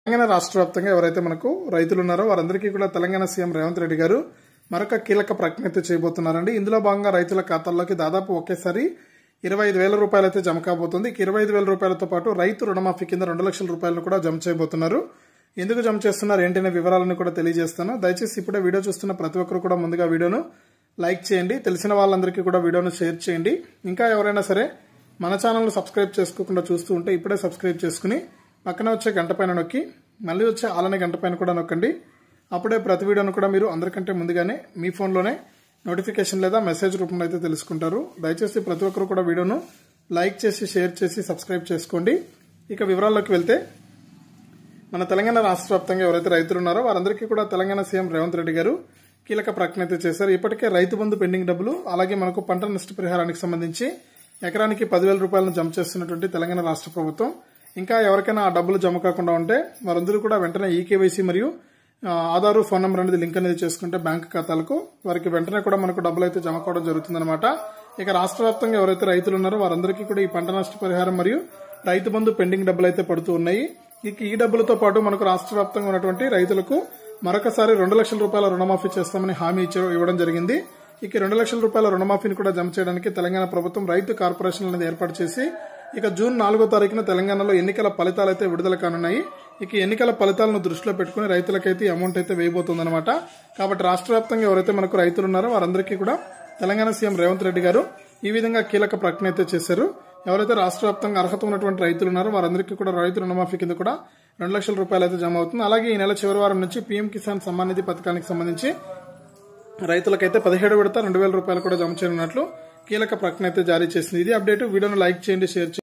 తెలంగాణ రాష్ట్ర వ్యాప్తంగా ఎవరైతే మనకు రైతులు ఉన్నారో వారందరికీ కూడా తెలంగాణ సీఎం రేవంత్ రెడ్డి గారు మరొక కీలక ప్రకటన అయితే చేయబోతున్నారండి. ఇందులో భాగంగా రైతుల ఖాతాల్లోకి దాదాపు ఒకేసారి 25,000 రూపాయలు అయితే జమ కాబోతుంది. 25,000 రూపాయలతో పాటు రైతు రుణమాఫీ కింద 2 లక్షల రూపాయలను కూడా జమ చేయబోతున్నారు. ఎందుకు జమ చేస్తున్నారు ఏంటనే వివరాలను కూడా తెలియజేస్తాను. దయచేసి ఇప్పుడే వీడియో చూస్తున్న ప్రతి ఒక్కరు కూడా ముందుగా వీడియోను లైక్ చేయండి, తెలిసిన వాళ్ళందరికీ కూడా వీడియోను షేర్ చేయండి. ఇంకా ఎవరైనా సరే మన ఛానల్ను సబ్స్క్రైబ్ చేసుకోకుండా చూస్తూ ఉంటే ఇప్పుడే సబ్స్క్రైబ్ చేసుకుని పక్కన వచ్చే గంట పైన నొక్కి మళ్ళీ వచ్చే ఆలనే గంట పైన కూడా నొక్కండి. అప్పుడే ప్రతి వీడియోను కూడా మీరు అందరికంటే ముందుగానే మీ ఫోన్లోనే నోటిఫికేషన్ లేదా మెసేజ్ రూపంలో అయితే తెలుసుకుంటారు. దయచేసి ప్రతి ఒక్కరు కూడా వీడియోను లైక్ చేసి షేర్ చేసి సబ్స్క్రైబ్ చేసుకోండి. ఇక వివరాల్లోకి వెళ్తే మన తెలంగాణ రాష్ట్ర వ్యాప్తంగా ఎవరైతే రైతులు ఉన్నారో వారందరికీ కూడా తెలంగాణ సీఎం రేవంత్ రెడ్డి గారు కీలక ప్రకటన అయితే చేశారు. ఇప్పటికే రైతు బంధు పెండింగ్ డబ్బులు, అలాగే మనకు పంట నష్టపరిహారానికి సంబంధించి ఎకరానికి 10,000 రూపాయలను జమ చేస్తున్నటువంటి తెలంగాణ రాష్ట్ర ప్రభుత్వం ఇంకా ఎవరికైనా ఆ డబ్బులు జమ కాకుండా ఉంటే వారందరూ కూడా వెంటనే ఈకేవైసీ మరియు ఆధార్ ఫోన్ నెంబర్ అనేది లింక్ అనేది చేసుకుంటే బ్యాంక్ ఖాతాలకు వారికి వెంటనే కూడా మనకు డబ్బులు అయితే జమ కావడం జరుగుతుందన్నమాట. ఇక రాష్ట్ర వ్యాప్తంగా ఎవరైతే రైతులు ఉన్నారో వారందరికీ కూడా ఈ పంట నష్టపరిహారం మరియు రైతు బంధు పెండింగ్ డబ్బులు అయితే పడుతూ ఉన్నాయి. ఇక ఈ డబ్బులతో పాటు మనకు రాష్ట్ర వ్యాప్తంగా ఉన్నటువంటి రైతులకు మరొకసారి 2 లక్షల రూపాయల రుణమాఫీ చేస్తామని హామీ ఇవ్వడం జరిగింది. ఇక 2 లక్షల రూపాయల రుణమాఫీని కూడా జమ చేయడానికి తెలంగాణ ప్రభుత్వం రైతు కార్పొరేషన్ అనేది ఏర్పాటు చేసి ఇక జూన్ 4వ తారీఖున తెలంగాణలో ఎన్నికల ఫలితాలు అయితే విడుదల కానున్నాయి. ఇక ఎన్నికల ఫలితాలను దృష్టిలో పెట్టుకుని రైతులకైతే అమౌంట్ అయితే వేయబోతుందన్నమాట. కాబట్టి రాష్ట్ర వ్యాప్తంగా ఎవరైతే మనకు రైతులు ఉన్నారో వారందరికీ కూడా తెలంగాణ సీఎం రేవంత్ రెడ్డి గారు ఈ విధంగా కీలక ప్రకటన అయితే చేశారు. ఎవరైతే రాష్ట్ర వ్యాప్తంగా అర్హత ఉన్నటువంటి రైతులు ఉన్నారో వారందరికీ కూడా రైతు రుణమాఫీ కింద కూడా 2 లక్షల రూపాయలు అయితే జమ అవుతుంది. అలాగే ఈ నెల చివరి వారం నుంచి పీఎం కిసాన్ సమ్మాన్ నిధి పథకానికి సంబంధించి రైతులకైతే 17 విడత 2,000 రూపాయలు కూడా జమ చేయనున్నట్లు కీలక ప్రకటన అయితే జారీ చేసింది. ఇది అప్డేట్. వీడియోను లైక్ చేయండి, షేర్ చేయండి.